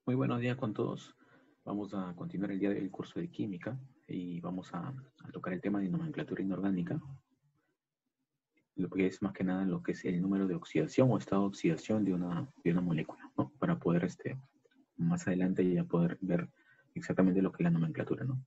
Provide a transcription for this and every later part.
Muy buenos días con todos. Vamos a continuar el día del curso de química y vamos a tocar el tema de nomenclatura inorgánica, lo que es más que nada lo que es el número de oxidación o estado de oxidación de una molécula, ¿no? Para poder más adelante ya poder ver exactamente lo que es la nomenclatura, ¿no?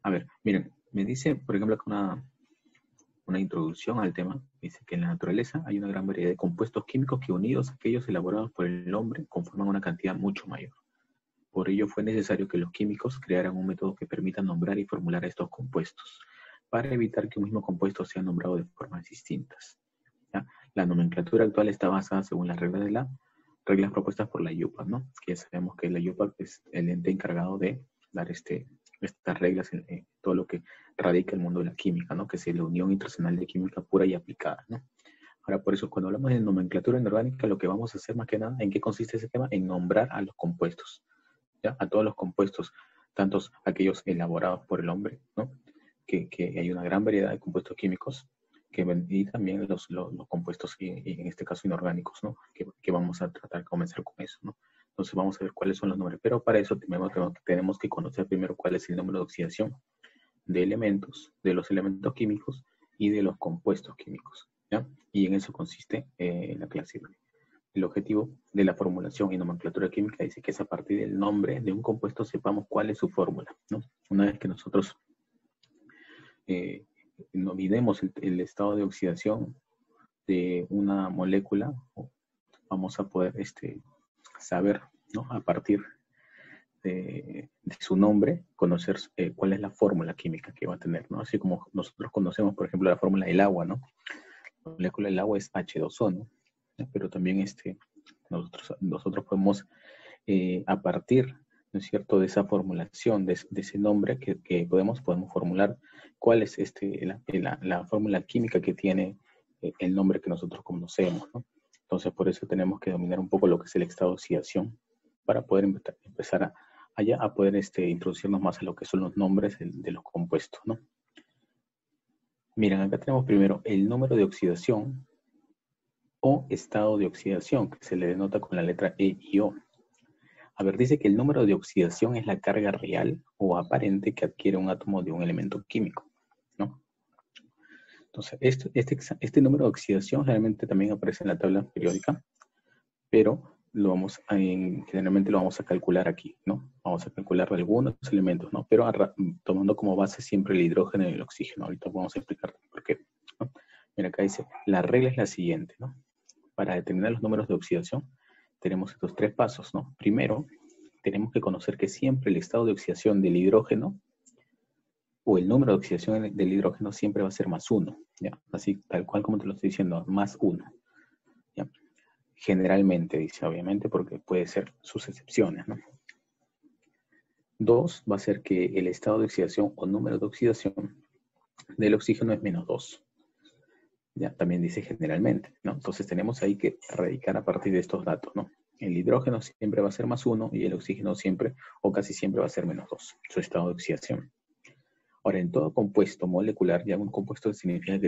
A ver, miren, me dice, por ejemplo, que una introducción al tema, dice que en la naturaleza hay una gran variedad de compuestos químicos que unidos a aquellos elaborados por el hombre conforman una cantidad mucho mayor. Por ello fue necesario que los químicos crearan un método que permita nombrar y formular estos compuestos, para evitar que un mismo compuesto sea nombrado de formas distintas. ¿Ya? La nomenclatura actual está basada según las reglas propuestas por la IUPAC, ¿no? Que ya sabemos que la IUPAC es el ente encargado de dar estas reglas en todo lo que radica el mundo de la química, ¿no? Que es la Unión Internacional de Química Pura y Aplicada, ¿no? Ahora, por eso, cuando hablamos de nomenclatura inorgánica, lo que vamos a hacer más que nada, ¿en qué consiste ese tema? En nombrar a los compuestos. ¿Ya? A todos los compuestos, tantos aquellos elaborados por el hombre, ¿no? Que hay una gran variedad de compuestos químicos, y también los compuestos, y en este caso inorgánicos, ¿no? Que vamos a tratar de comenzar con eso, ¿no? Entonces vamos a ver cuáles son los nombres, pero para eso tenemos que conocer primero cuál es el número de oxidación de los elementos químicos y de los compuestos químicos, ¿ya? Y en eso consiste la clase. El objetivo de la formulación y nomenclatura química dice que es a partir del nombre de un compuesto sepamos cuál es su fórmula, ¿no? Una vez que nosotros no olvidemos el estado de oxidación de una molécula, vamos a poder saber, ¿no? A partir de su nombre, conocer cuál es la fórmula química que va a tener, ¿no? Así como nosotros conocemos, por ejemplo, la fórmula del agua, ¿no? La molécula del agua es H2O, ¿no? Pero también nosotros podemos, a partir, ¿no es cierto?, de esa formulación, de ese nombre que podemos formular cuál es la fórmula química que tiene el nombre que nosotros conocemos, ¿no? Entonces, por eso tenemos que dominar un poco lo que es el estado de oxidación para poder empezar a poder introducirnos más a lo que son los nombres de los compuestos, ¿no? Miren, acá tenemos primero el número de oxidación o estado de oxidación, que se le denota con la letra E y O. A ver, dice que el número de oxidación es la carga real o aparente que adquiere un átomo de un elemento químico, ¿no? Entonces, este número de oxidación generalmente también aparece en la tabla periódica, pero generalmente lo vamos a calcular aquí, ¿no? Vamos a calcular algunos elementos, ¿no? Pero tomando como base siempre el hidrógeno y el oxígeno. Ahorita vamos a explicar por qué, ¿no? Mira, acá dice, la regla es la siguiente, ¿no? Para determinar los números de oxidación, tenemos estos tres pasos, ¿no? Primero, tenemos que conocer que siempre el estado de oxidación del hidrógeno o el número de oxidación del hidrógeno siempre va a ser más 1, ¿ya? Así, tal cual como te lo estoy diciendo, más 1, ¿ya? Generalmente, dice, obviamente, porque puede ser sus excepciones, ¿no? 2 va a ser que el estado de oxidación o número de oxidación del oxígeno es menos 2. Ya, también dice generalmente, ¿no? Entonces tenemos ahí que radicar a partir de estos datos, ¿no? El hidrógeno siempre va a ser más 1 y el oxígeno siempre o casi siempre va a ser menos 2, su estado de oxidación. Ahora, en todo compuesto molecular, ya un compuesto significa que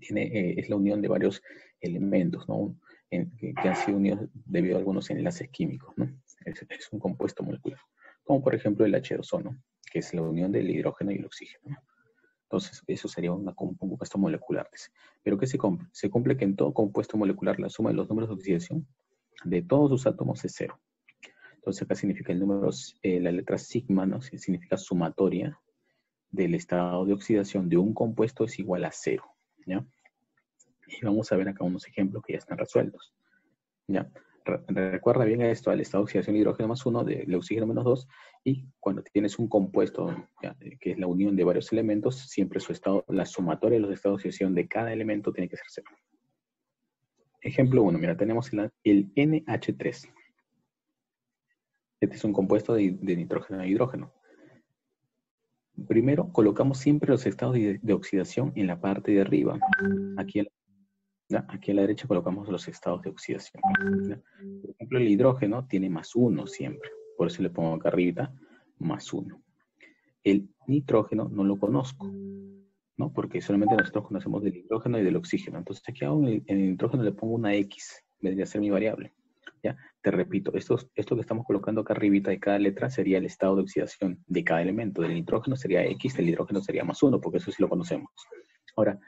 es la unión de varios elementos, ¿no? Que han sido unidos debido a algunos enlaces químicos, ¿no? Es un compuesto molecular. Como por ejemplo el H2O, ¿no? Que es la unión del hidrógeno y el oxígeno, ¿no? Entonces, eso sería un compuesto molecular. ¿Pero qué se cumple? Se cumple que en todo compuesto molecular la suma de los números de oxidación de todos sus átomos es 0. Entonces, acá significa el número, la letra sigma, ¿no? Significa sumatoria del estado de oxidación de un compuesto es igual a 0, ¿ya? Y vamos a ver acá unos ejemplos que ya están resueltos, ¿ya? Recuerda bien esto, al estado de oxidación de hidrógeno más 1, de oxígeno menos 2, y cuando tienes un compuesto, ¿ya?, que es la unión de varios elementos, siempre la sumatoria de los estados de oxidación de cada elemento tiene que ser 0. Ejemplo 1, mira, tenemos el NH3. Este es un compuesto de nitrógeno e hidrógeno. Primero, colocamos siempre los estados de oxidación en la parte de arriba. Aquí a la derecha colocamos los estados de oxidación, ¿ya? Por ejemplo, el hidrógeno tiene más 1 siempre. Por eso le pongo acá arriba más 1. El nitrógeno no lo conozco, ¿no? Porque solamente nosotros conocemos del hidrógeno y del oxígeno. Entonces aquí en el nitrógeno le pongo una X. Vendría a ser mi variable. ¿Ya? Te repito, esto que estamos colocando acá arribita de cada letra sería el estado de oxidación de cada elemento. Del nitrógeno sería X, del hidrógeno sería +1, porque eso sí lo conocemos. Ahora,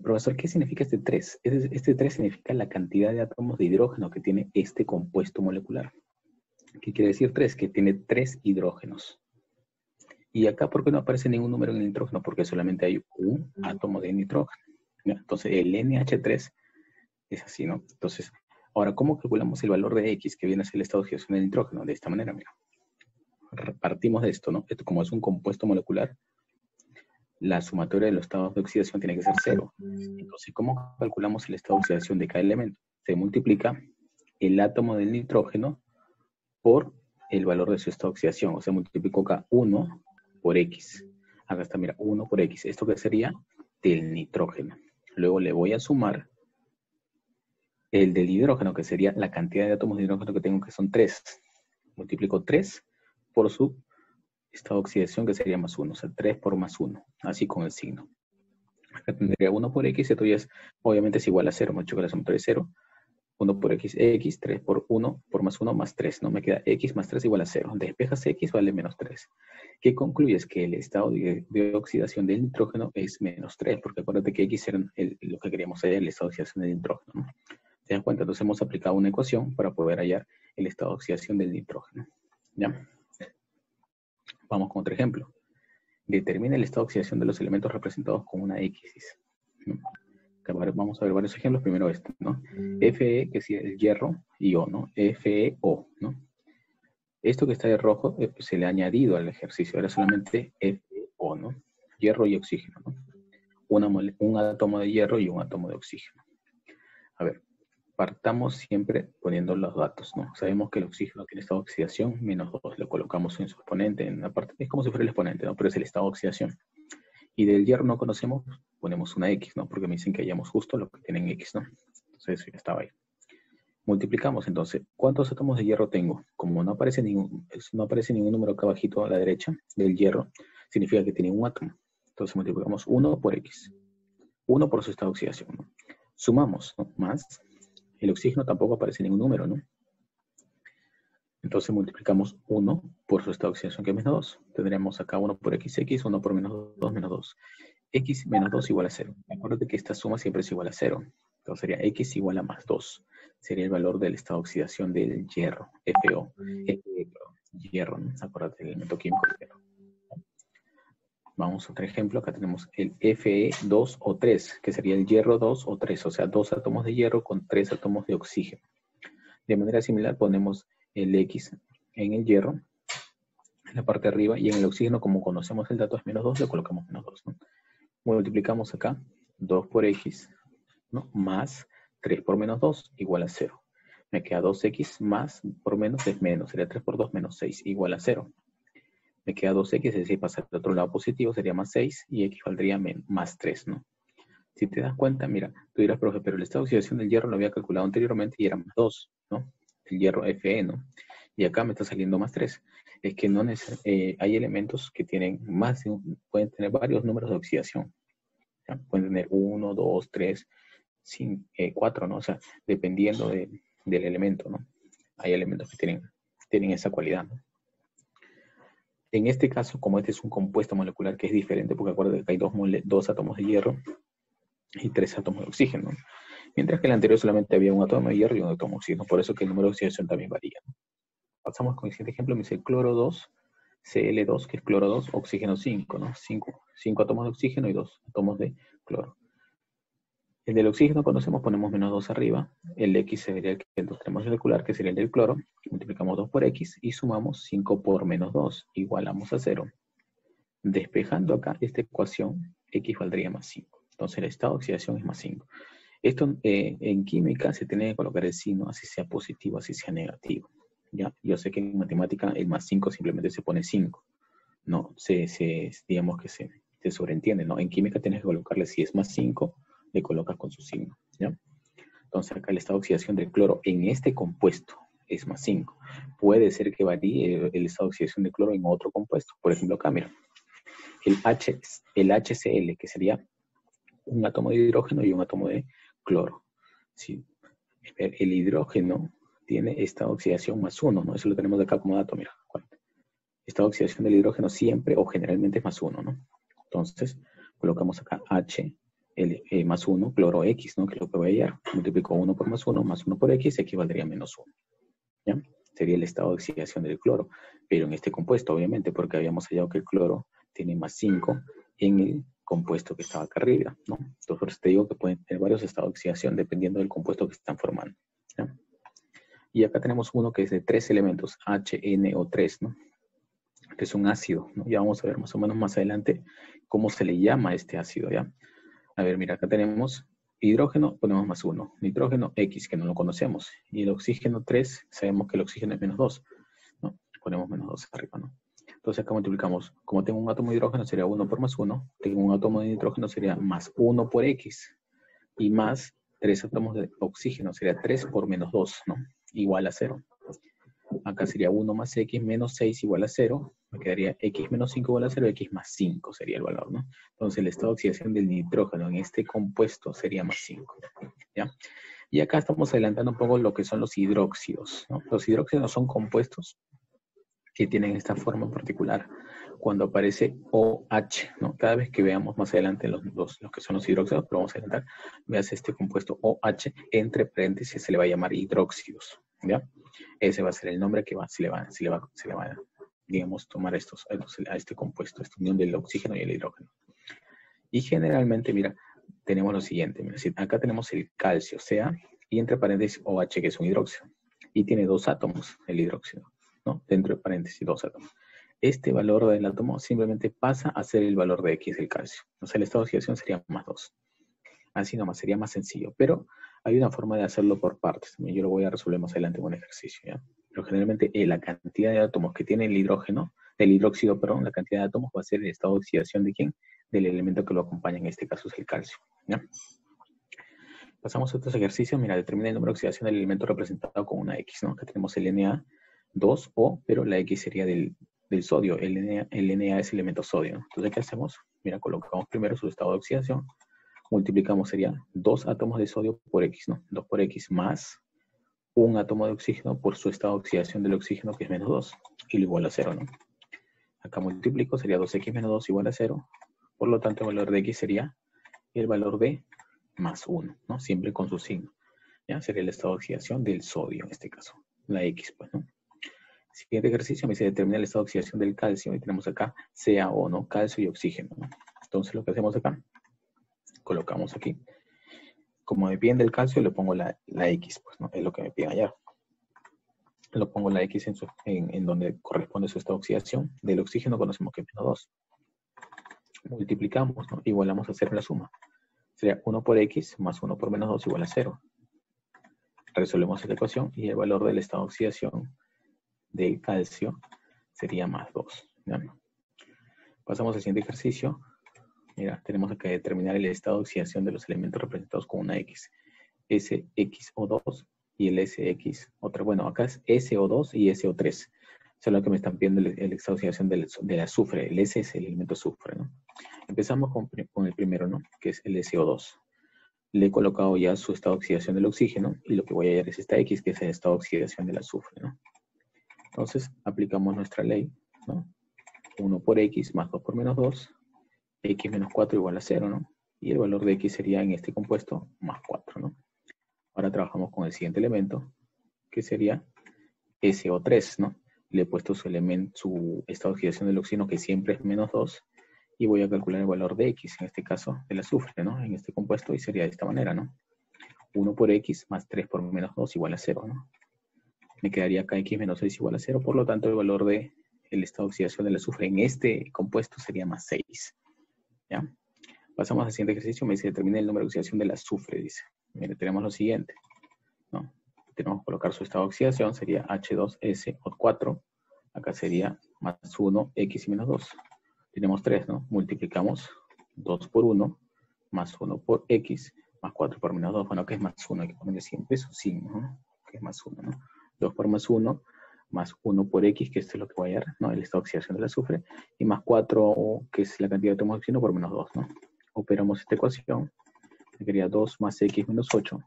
profesor, ¿qué significa este 3? Este 3 significa la cantidad de átomos de hidrógeno que tiene este compuesto molecular. ¿Qué quiere decir 3? Que tiene 3 hidrógenos. Y acá, ¿por qué no aparece ningún número en el nitrógeno? Porque solamente hay un átomo de nitrógeno. ¿Ya? Entonces, el NH3 es así, ¿no? Entonces, ahora, ¿cómo calculamos el valor de X que viene a ser el estado de oxidación del nitrógeno? De esta manera, mira. Partimos de esto, ¿no? Esto, como es un compuesto molecular, la sumatoria de los estados de oxidación tiene que ser 0. Entonces, ¿cómo calculamos el estado de oxidación de cada elemento? Se multiplica el átomo del nitrógeno por el valor de su estado de oxidación. O sea, multiplico acá 1 por X. Acá está, mira, 1 por X. ¿Esto qué sería? Del nitrógeno. Luego le voy a sumar el del hidrógeno, que sería la cantidad de átomos de hidrógeno que tengo, que son 3. Multiplico 3 por su estado de oxidación, que sería +1. O sea, 3 por +1. Así con el signo. Acá tendría 1 por X. Esto ya es, obviamente es igual a 0. Hemos hecho que la sumatoria es 0. 1 por X, 3 por 1 por +1 más 3. No me queda X más 3 igual a 0. Despejas X, vale -3. ¿Qué concluyes? Que el estado de oxidación del nitrógeno es -3, porque acuérdate que X era lo que queríamos hallar, el estado de oxidación del nitrógeno, ¿no? ¿Te das cuenta? Entonces hemos aplicado una ecuación para poder hallar el estado de oxidación del nitrógeno. ¿Ya? Vamos con otro ejemplo. Determina el estado de oxidación de los elementos representados con una X. ¿No? Vamos a ver varios ejemplos. Primero este, ¿no? Fe, que es el hierro, y O, ¿no? FeO, ¿no? Esto que está de rojo se le ha añadido al ejercicio. Era solamente FeO, ¿no? Hierro y oxígeno, ¿no? Un átomo de hierro y un átomo de oxígeno. A ver, partamos siempre poniendo los datos, ¿no? Sabemos que el oxígeno tiene estado de oxidación -2. Lo colocamos en su exponente, en la parte, es como si fuera el exponente, ¿no? Pero es el estado de oxidación. Y del hierro no conocemos, ponemos una X, ¿no? Porque me dicen que hallamos justo lo que tienen X, ¿no? Entonces eso ya estaba ahí. Multiplicamos entonces. ¿Cuántos átomos de hierro tengo? Como no aparece ningún número acá abajito a la derecha del hierro, significa que tiene un átomo. Entonces multiplicamos 1 por X. 1 por su estado de oxidación, ¿no? Sumamos, ¿no? Más. El oxígeno tampoco aparece ningún número, ¿no? Entonces multiplicamos 1 por su estado de oxidación, que es -2. Tendríamos acá 1 por XX, 1 por -2, -2. X menos 2 igual a 0. Acuérdate que esta suma siempre es igual a 0. Entonces sería X igual a +2. Sería el valor del estado de oxidación del hierro, FeO. Hierro, ¿no? Acuérdate del elemento químico del hierro. Vamos a otro ejemplo. Acá tenemos el Fe2 o 3, que sería el hierro 2 o 3. O sea, 2 átomos de hierro con 3 átomos de oxígeno. De manera similar ponemos el X en el hierro, en la parte de arriba, y en el oxígeno, como conocemos el dato es -2, le colocamos -2, ¿no? Multiplicamos acá 2 por X, ¿no? Más 3 por -2 igual a 0. Me queda 2X más por menos es menos. Sería 3 por 2 menos 6 igual a 0. Me queda 2X, es decir, pasar al otro lado positivo sería +6 y X valdría +3, ¿no? Si te das cuenta, mira, tú dirás, profe, pero el estado de oxidación del hierro lo había calculado anteriormente y era +2, ¿no? El hierro Fe, ¿no? Y acá me está saliendo +3. Es que no hay elementos que tienen pueden tener varios números de oxidación. ¿Ya? Pueden tener 1, 2, 3, 4, ¿no? O sea, dependiendo del elemento, ¿no? Hay elementos que tienen esa cualidad, ¿no? En este caso, como este es un compuesto molecular que es diferente, porque acuérdate que hay dos átomos de hierro y 3 átomos de oxígeno, ¿no? Mientras que el anterior solamente había un átomo de hierro y un átomo de oxígeno, por eso que el número de oxidación también varía, ¿no? Pasamos con el siguiente ejemplo, me dice cloro 2, Cl2, que es cloro 2, oxígeno 5, ¿no? 5 átomos de oxígeno y 2 átomos de cloro. El del oxígeno conocemos, ponemos -2 arriba, el X sería el que tenemos molecular, que sería el del cloro, multiplicamos 2 por X y sumamos 5 por -2, igualamos a 0. Despejando acá esta ecuación, X valdría +5. Entonces el estado de oxidación es +5. Esto en química se tiene que colocar el signo, así sea positivo, así sea negativo. ¿Ya? Yo sé que en matemática el +5 simplemente se pone 5. No, digamos que se sobreentiende, ¿no? En química tienes que colocarle, si es +5, le colocas con su signo, ¿ya? Entonces acá el estado de oxidación del cloro en este compuesto es +5. Puede ser que varíe el estado de oxidación del cloro en otro compuesto. Por ejemplo, acá, mira, el HCl, que sería un átomo de hidrógeno y un átomo de cloro. ¿Sí? El hidrógeno tiene estado de oxidación más 1, ¿no? Eso lo tenemos acá como dato, mira. Estado de oxidación del hidrógeno siempre o generalmente es más 1, ¿no? Entonces, colocamos acá H más 1, cloro X, ¿no? Que es lo que voy a hallar. Multiplico 1 por más 1 por X, equivaldría a menos 1. ¿Ya? Sería el estado de oxidación del cloro. Pero en este compuesto, obviamente, porque habíamos hallado que el cloro tiene más 5 en el compuesto que estaba acá arriba, ¿no? Entonces, por eso te digo que pueden tener varios estados de oxidación dependiendo del compuesto que están formando. ¿Ya? Y acá tenemos uno que es de 3 elementos, HNO3, ¿no? Que es un ácido, ¿no? Ya vamos a ver más o menos más adelante cómo se le llama a este ácido, ¿ya? A ver, mira, acá tenemos hidrógeno, ponemos más 1. Nitrógeno X, que no lo conocemos. Y el oxígeno 3, sabemos que el oxígeno es menos 2, ¿no? Ponemos menos 2 arriba, ¿no? Entonces acá multiplicamos. Como tengo un átomo de hidrógeno, sería 1 por más 1. Tengo un átomo de nitrógeno, sería más 1 por X. Y más 3 átomos de oxígeno, sería 3 por menos 2, ¿no? Igual a 0. Acá sería 1 más X menos 6 igual a 0. Me quedaría X menos 5 igual a 0. X más 5 sería el valor, ¿no? Entonces el estado de oxidación del nitrógeno en este compuesto sería más 5. ¿Ya? Y acá estamos adelantando un poco lo que son los hidróxidos, ¿no? Los hidróxidos son compuestos que tienen esta forma en particular cuando aparece OH, ¿no? Cada vez que veamos más adelante los que son los hidróxidos, pero vamos a adelantar, veas este compuesto OH, entre paréntesis se le va a llamar hidróxidos, ¿ya? Ese va a ser el nombre que se le va a, digamos, tomar a este compuesto, esta unión del oxígeno y el hidrógeno. Y generalmente, mira, tenemos lo siguiente, mira, acá tenemos el calcio, Ca, y entre paréntesis OH, que es un hidróxido, y tiene 2 átomos, el hidróxido, ¿no? Dentro de paréntesis, 2 átomos. Este valor del átomo simplemente pasa a ser el valor de X del calcio. O sea, el estado de oxidación sería más 2. Así nomás, sería más sencillo. Pero hay una forma de hacerlo por partes. Yo lo voy a resolver más adelante en un ejercicio, ¿ya? Pero generalmente la cantidad de átomos que tiene el hidróxido, perdón, la cantidad de átomos va a ser el estado de oxidación de ¿quién? Del elemento que lo acompaña, en este caso es el calcio, ¿ya? Pasamos a otros ejercicios. Mira, determina el número de oxidación del elemento representado con una X, ¿no? Acá tenemos el Na2O, pero la X sería del sodio. El Na es el elemento sodio, ¿no? Entonces, ¿qué hacemos? Mira, colocamos primero su estado de oxidación. Multiplicamos, sería 2 átomos de sodio por X, ¿no? 2 por X más un átomo de oxígeno por su estado de oxidación del oxígeno, que es menos 2, y lo igual a 0, ¿no? Acá multiplico, sería 2X menos 2 igual a 0. Por lo tanto, el valor de X sería el valor de más 1, ¿no? Siempre con su signo. ¿Ya? Sería el estado de oxidación del sodio, en este caso. La X, pues, ¿no? Siguiente ejercicio me dice determina el estado de oxidación del calcio. Y tenemos acá CaO, ¿no? Calcio y oxígeno, ¿no? Entonces, lo que hacemos acá, colocamos aquí. Como me piden del calcio, le pongo la X, pues, ¿no? Es lo que me piden allá. Lo pongo la X en donde corresponde su estado de oxidación. Del oxígeno conocemos que es menos 2. Multiplicamos, ¿no? Igualamos a 0 la suma. Sería 1 por X más 1 por menos 2 igual a 0. Resolvemos esta ecuación y el valor del estado de oxidación del calcio sería más 2. ¿Ya? Pasamos al siguiente ejercicio. Mira, tenemos que determinar el estado de oxidación de los elementos representados con una X. SXO2 y el SX, otra. Bueno, acá es SO2 y SO3. Solo que me están pidiendo el estado de oxidación del azufre. El S es el elemento azufre, ¿no? Empezamos con el primero, ¿no? Que es el SO2. Le he colocado ya su estado de oxidación del oxígeno y lo que voy a hallar es esta X, que es el estado de oxidación del azufre, ¿no? Entonces, aplicamos nuestra ley, ¿no? 1 por X más 2 por menos 2, X menos 4 igual a 0, ¿no? Y el valor de X sería en este compuesto más 4, ¿no? Ahora trabajamos con el siguiente elemento, que sería SO3, ¿no? Le he puesto su estado de oxidación del oxígeno, que siempre es menos 2, y voy a calcular el valor de X, en este caso del azufre, ¿no? En este compuesto, y sería de esta manera, ¿no? 1 por X más 3 por menos 2 igual a 0, ¿no? Me quedaría acá X menos 6 igual a 0, por lo tanto el valor del estado de oxidación del azufre en este compuesto sería más 6, ¿ya? Pasamos al siguiente ejercicio, me dice determina el número de oxidación del azufre, dice. Mire, tenemos lo siguiente, ¿no? Tenemos que colocar su estado de oxidación, sería H2SO4, acá sería más 1, X y menos 2. Tenemos 3, ¿no? Multiplicamos 2 por 1, más 1 por X, más 4 por menos 2. Bueno, ¿qué es más 1? Hay que ponerle siempre su signo, ¿no? ¿Qué es más 1, no? 2 por más 1, más 1 por X, que esto es lo que voy a hallar, ¿no? El estado de oxidación del azufre, y más 4, que es la cantidad de átomos de oxígeno, por menos 2, ¿no? Operamos esta ecuación, me quedaría 2 más X menos 8,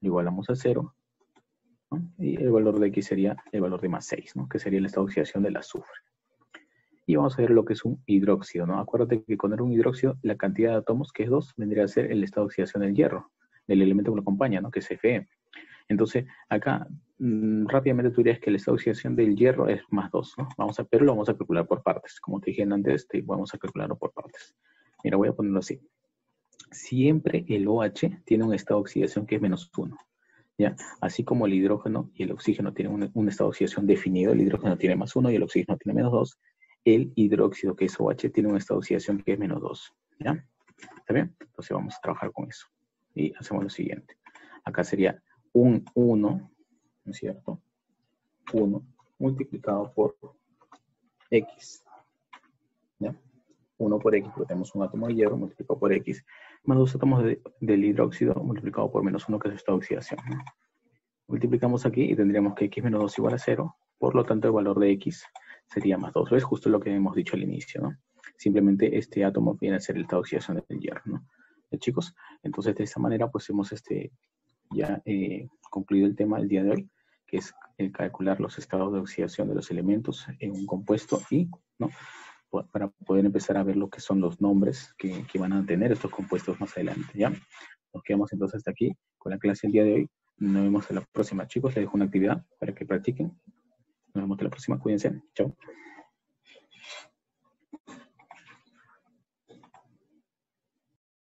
igualamos a 0, ¿no? Y el valor de X sería el valor de más 6, ¿no? Que sería el estado de oxidación del azufre. Y vamos a ver lo que es un hidróxido, ¿no? Acuérdate que cuando era un hidróxido, la cantidad de átomos, que es 2, vendría a ser el estado de oxidación del hierro, del elemento que lo acompaña, ¿no? Que es Fe. Entonces, acá rápidamente tú dirías que el estado de oxidación del hierro es más 2, ¿no? Pero lo vamos a calcular por partes. Como te dije antes, vamos a calcularlo por partes. Mira, voy a ponerlo así. Siempre el OH tiene un estado de oxidación que es menos 1. ¿Ya? Así como el hidrógeno y el oxígeno tienen un estado de oxidación definido, el hidrógeno tiene más 1 y el oxígeno tiene menos 2, el hidróxido, que es OH, tiene un estado de oxidación que es menos 2. ¿Ya? ¿Está bien? Entonces vamos a trabajar con eso. Y hacemos lo siguiente. Acá sería un 1, ¿no es cierto? 1 multiplicado por X. ¿Ya? 1 por X, porque tenemos un átomo de hierro multiplicado por X, más 2 átomos del hidróxido multiplicado por menos 1, que es esta oxidación, ¿no? Multiplicamos aquí y tendríamos que X menos 2 igual a 0, por lo tanto el valor de X sería más 2. ¿Ves? Justo lo que hemos dicho al inicio, ¿no? Simplemente este átomo viene a ser el estado de oxidación del hierro, ¿no? Chicos, entonces de esta manera pues hemos ya concluido el tema del día de hoy, que es calcular los estados de oxidación de los elementos en un compuesto y, ¿no? Para poder empezar a ver lo que son los nombres que van a tener estos compuestos más adelante, ¿ya? Nos quedamos entonces hasta aquí con la clase del día de hoy. Nos vemos en la próxima, chicos. Les dejo una actividad para que practiquen. Nos vemos en la próxima. Cuídense. Chao.